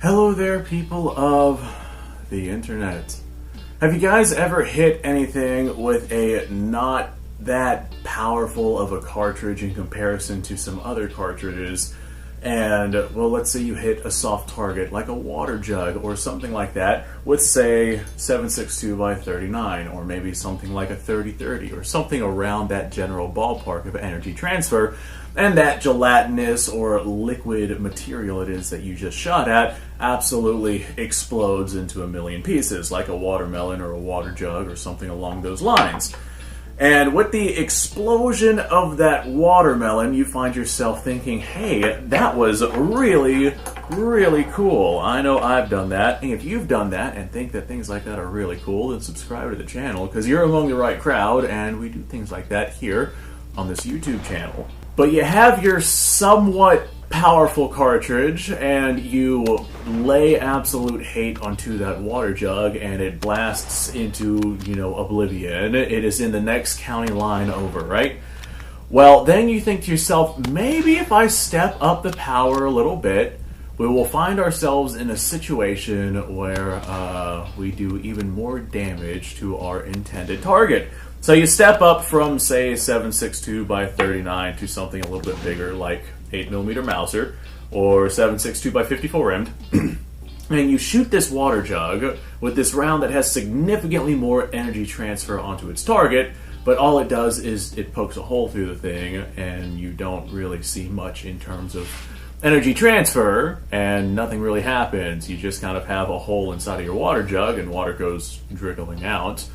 Hello there, people of the internet. Have you guys ever hit anything with a not that powerful of a cartridge in comparison to some other cartridges? And, well, let's say you hit a soft target like a water jug or something like that with, say, 7.62 by 39, or maybe something like a 30-30, or something around that general ballpark of energy transfer, and that gelatinous or liquid material it is that you just shot at absolutely explodes into a million pieces, like a watermelon or a water jug or something along those lines. And with the explosion of that watermelon, you find yourself thinking, hey, that was really, really cool. I know I've done that. And if you've done that and think that things like that are really cool, then subscribe to the channel, because you're among the right crowd, and we do things like that here on this YouTube channel. But you have your somewhat powerful cartridge, and you lay absolute hate onto that water jug, and it blasts into, oblivion. It is in the next county line over, right? Well, then you think to yourself, maybe if I step up the power a little bit, we will find ourselves in a situation where we do even more damage to our intended target. So you step up from, say, 7.62 by 39 to something a little bit bigger, like 8mm Mauser, or 7.62 by 54 rimmed, and you shoot this water jug with this round that has significantly more energy transfer onto its target, but all it does is it pokes a hole through the thing, and you don't really see much in terms of energy transfer, and nothing really happens. You just kind of have a hole inside of your water jug, and water goes trickling out.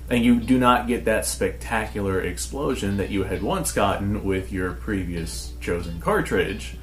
And you do not get that spectacular explosion that you had once gotten with your previous chosen cartridge.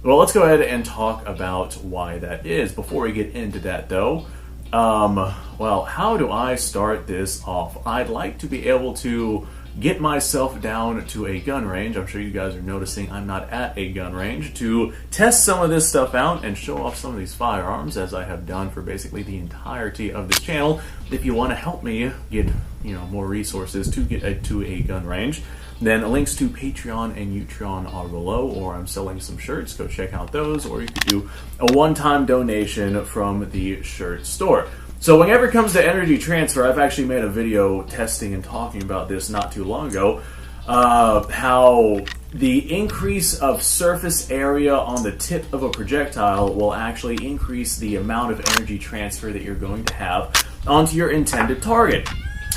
Well, let's go ahead and talk about why that is. Before we get into that, though, well, how do I start this off? I'd like to be able to get myself down to a gun range. I'm sure you guys are noticing I'm not at a gun range, to test some of this stuff out and show off some of these firearms, as I have done for basically the entirety of this channel. If you want to help me get more resources to get to a gun range, then links to Patreon and Utreon are below, or I'm selling some shirts. Go check out those, or you could do a one-time donation from the shirt store. So whenever it comes to energy transfer, I've actually made a video testing and talking about this not too long ago, how the increase of surface area on the tip of a projectile will actually increase the amount of energy transfer that you're going to have onto your intended target.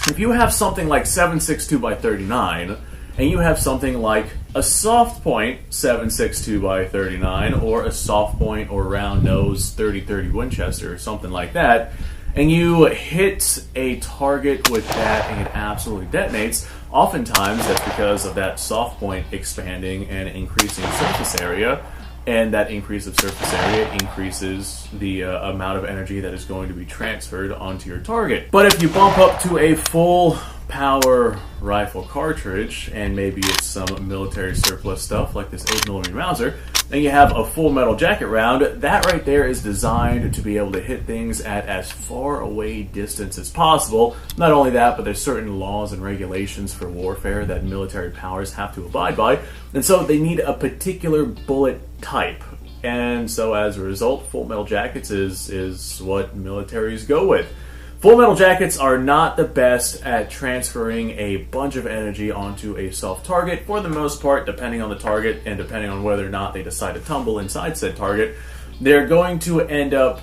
If you have something like 7.62 by 39, and you have something like a soft point 7.62 by 39, or a soft point or round nose 30-30 Winchester, or something like that, and you hit a target with that and it absolutely detonates, oftentimes that's because of that soft point expanding and increasing surface area, and that increase of surface area increases the amount of energy that is going to be transferred onto your target. But if you bump up to a full power rifle cartridge, and maybe it's some military surplus stuff like this 8mm Mauser, and you have a full metal jacket round, that right there is designed to be able to hit things at as far away distance as possible. Not only that, but there's certain laws and regulations for warfare that military powers have to abide by, and so they need a particular bullet type. And so as a result, full metal jackets is what militaries go with. Full metal jackets are not the best at transferring a bunch of energy onto a soft target, for the most part, depending on the target and depending on whether or not they decide to tumble inside said target. They're going to end up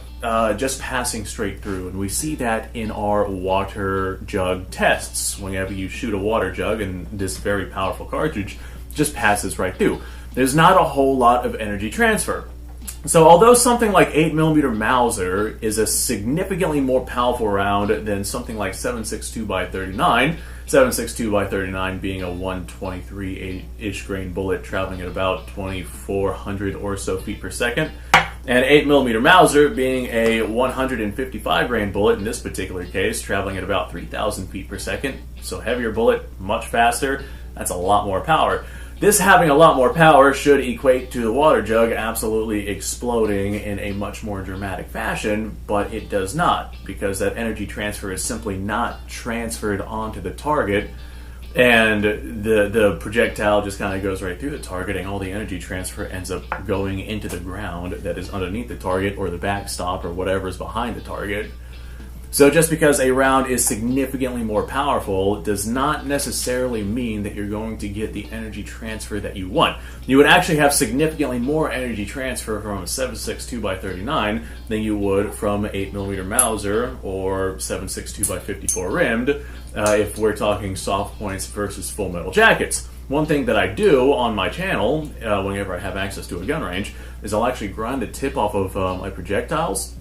just passing straight through, and we see that in our water jug tests. Whenever you shoot a water jug, and this very powerful cartridge just passes right through. There's not a whole lot of energy transfer. So although something like 8mm Mauser is a significantly more powerful round than something like 7.62 by 39, 7.62 by 39 being a 123-ish grain bullet traveling at about 2,400 or so feet per second, and 8mm Mauser being a 155 grain bullet, in this particular case, traveling at about 3,000 feet per second, so heavier bullet, much faster, that's a lot more power. This having a lot more power should equate to the water jug absolutely exploding in a much more dramatic fashion, but it does not, because that energy transfer is simply not transferred onto the target And the projectile just kind of goes right through the target, and all the energy transfer ends up going into the ground that is underneath the target, or the backstop, or whatever is behind the target. So just because a round is significantly more powerful does not necessarily mean that you're going to get the energy transfer that you want. You would actually have significantly more energy transfer from a 7.62 x 39 than you would from 8mm Mauser or 7.62 x 54 rimmed if we're talking soft points versus full metal jackets. One thing that I do on my channel whenever I have access to a gun range is I'll actually grind the tip off of my projectiles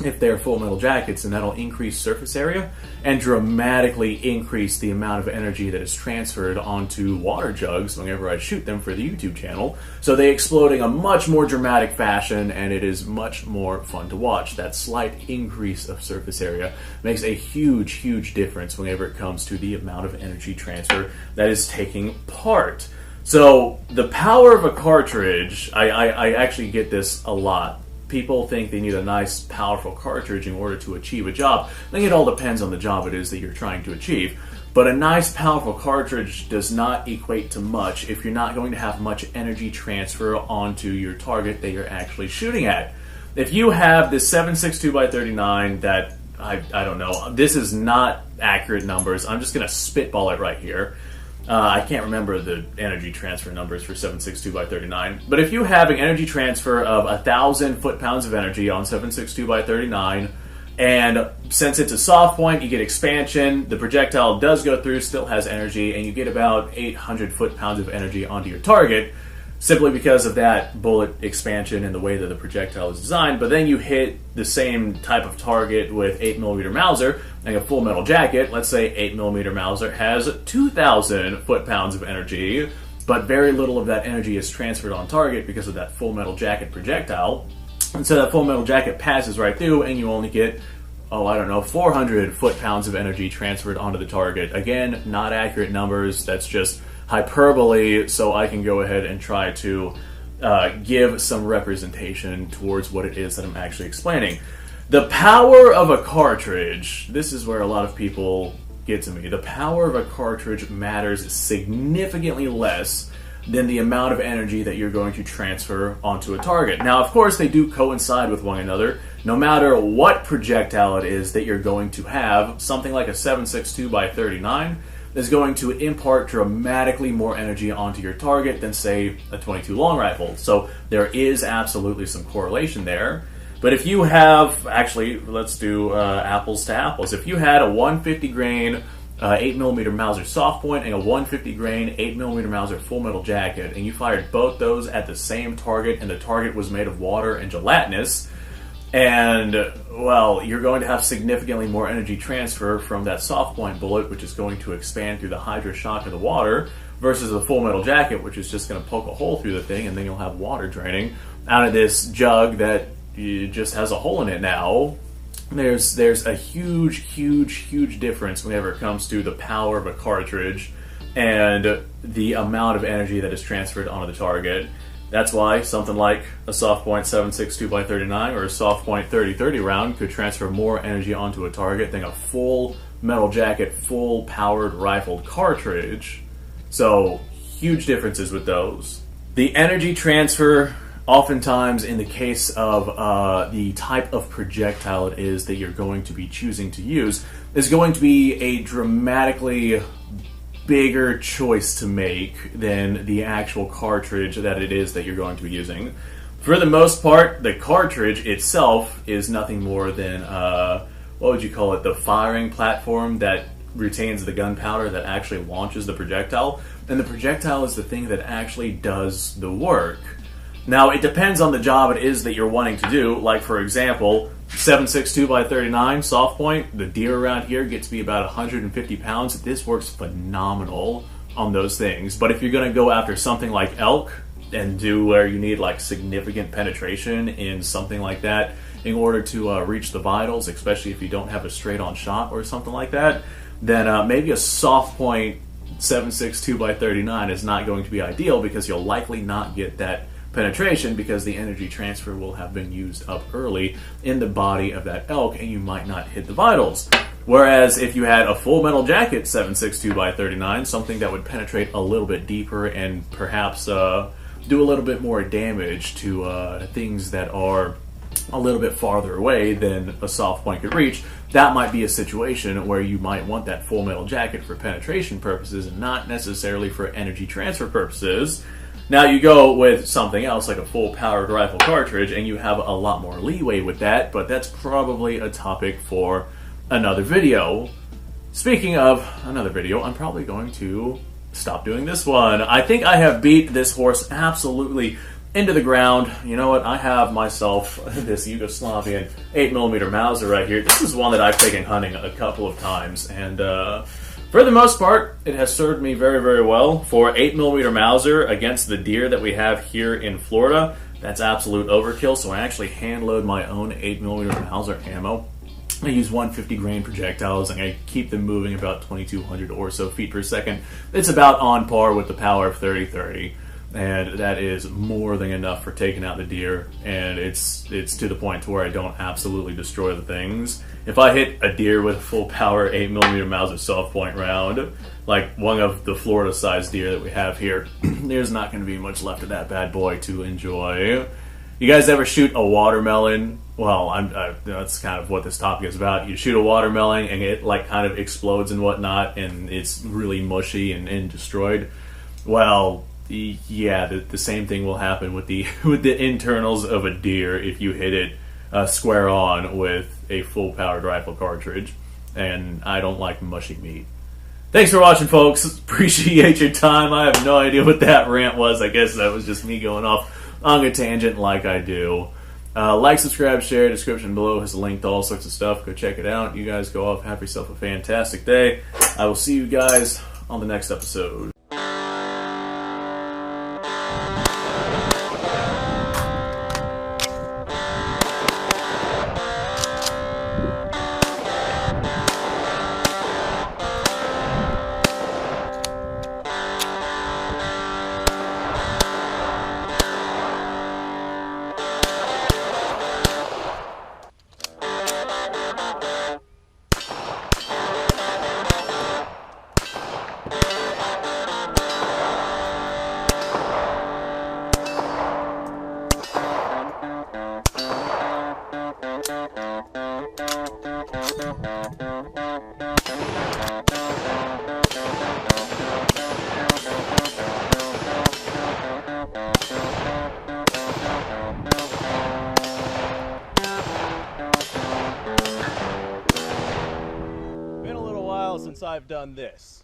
if they're full metal jackets, and that'll increase surface area and dramatically increase the amount of energy that is transferred onto water jugs whenever I shoot them for the YouTube channel. So they explode in a much more dramatic fashion, and it is much more fun to watch. That slight increase of surface area makes a huge difference whenever it comes to the amount of energy transfer that is taking part. So the power of a cartridge, I actually get this a lot. People think they need a nice, powerful cartridge in order to achieve a job. I think it all depends on the job it is that you're trying to achieve. But a nice, powerful cartridge does not equate to much if you're not going to have much energy transfer onto your target that you're actually shooting at. If you have this 7.62 x 39 that, I don't know, this is not accurate numbers. I'm just going to spitball it right here. I can't remember the energy transfer numbers for 7.62 x 39, but if you have an energy transfer of 1,000 foot-pounds of energy on 7.62 x 39, and since it's a soft point, you get expansion, the projectile does go through, still has energy, and you get about 800 foot-pounds of energy onto your target, simply because of that bullet expansion and the way that the projectile is designed. But then you hit the same type of target with 8mm Mauser and a full metal jacket. Let's say 8mm Mauser has 2,000 foot-pounds of energy, but very little of that energy is transferred on target because of that full metal jacket projectile. And so that full metal jacket passes right through, and you only get, 400 foot-pounds of energy transferred onto the target. Again, not accurate numbers. That's just hyperbole, so I can go ahead and try to give some representation towards what it is that I'm actually explaining. The power of a cartridge, this is where a lot of people get to me. The power of a cartridge matters significantly less than the amount of energy that you're going to transfer onto a target. Now, of course, they do coincide with one another. No matter what projectile it is that you're going to have, something like a 7.62 x 39 is going to impart dramatically more energy onto your target than, say, a 22 long rifle. So there is absolutely some correlation there. But if you have, actually, let's do apples to apples. If you had a 150 grain 8mm Mauser soft point and a 150 grain 8mm Mauser full metal jacket, and you fired both those at the same target, and the target was made of water and gelatinous, and, well, you're going to have significantly more energy transfer from that soft point bullet, which is going to expand through the hydro shock of the water, versus the full metal jacket, which is just going to poke a hole through the thing, and then you'll have water draining out of this jug that just has a hole in it now. There's a huge difference whenever it comes to the power of a cartridge and the amount of energy that is transferred onto the target. That's why something like a soft point 7.62 x 39 or a soft point 30-30 round could transfer more energy onto a target than a full metal jacket, full powered rifled cartridge. So huge differences with those. The energy transfer, oftentimes in the case of the type of projectile it is that you're going to be choosing to use, is going to be a dramatically bigger choice to make than the actual cartridge that it is that you're going to be using. For the most part, the cartridge itself is nothing more than, what would you call it, the firing platform that retains the gunpowder that actually launches the projectile, and the projectile is the thing that actually does the work. Now, it depends on the job it is that you're wanting to do. Like, for example, 7.62 x 39 soft point, the deer around here gets to be about 150 pounds. This works phenomenal on those things. But if you're going to go after something like elk and do where you need like significant penetration in something like that in order to reach the vitals, especially if you don't have a straight-on shot or something like that, then maybe a soft point 7.62 x 39 is not going to be ideal, because you'll likely not get that penetration because the energy transfer will have been used up early in the body of that elk, and you might not hit the vitals. Whereas if you had a full metal jacket 7.62 by 39, something that would penetrate a little bit deeper and perhaps do a little bit more damage to things that are a little bit farther away than a soft point could reach, that might be a situation where you might want that full metal jacket for penetration purposes and not necessarily for energy transfer purposes. Now you go with something else like a full powered rifle cartridge and you have a lot more leeway with that, but that's probably a topic for another video. Speaking of another video, I'm probably going to stop doing this one. I think I have beat this horse absolutely into the ground. You know what? I have myself this Yugoslavian 8mm Mauser right here. This is one that I've taken hunting a couple of times, and for the most part, it has served me very, very well. For 8mm Mauser against the deer that we have here in Florida, that's absolute overkill, so I actually hand load my own 8mm Mauser ammo. I use 150 grain projectiles, and I keep them moving about 2,200 or so feet per second. It's about on par with the power of 30-30, and that is more than enough for taking out the deer, and it's to the point to where I don't absolutely destroy the things. If I hit a deer with a full power 8mm Mauser soft point round, like one of the Florida-sized deer that we have here, there's not going to be much left of that bad boy to enjoy. You guys ever shoot a watermelon? Well, that's kind of what this topic is about. You shoot a watermelon and it like kind of explodes and whatnot, and it's really mushy and destroyed. Well, yeah, the same thing will happen with the with the internals of a deer if you hit it square on with a full powered rifle cartridge. And I don't like mushy meat. Thanks for watching, folks. Appreciate your time. I have no idea what that rant was. I guess that was just me going off on a tangent like I do. Like, subscribe, share. Description below has a link to all sorts of stuff. Go check it out. You guys go off. Have yourself a fantastic day. I will see you guys on the next episode. Since I've done this.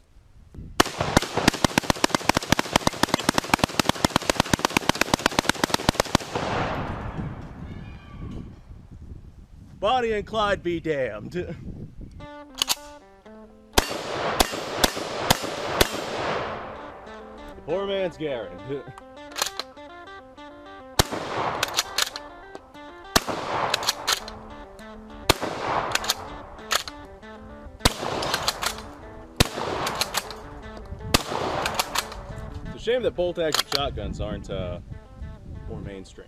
Bonnie and Clyde be damned. The poor man's Garen. Shame that bolt-action shotguns aren't more mainstream.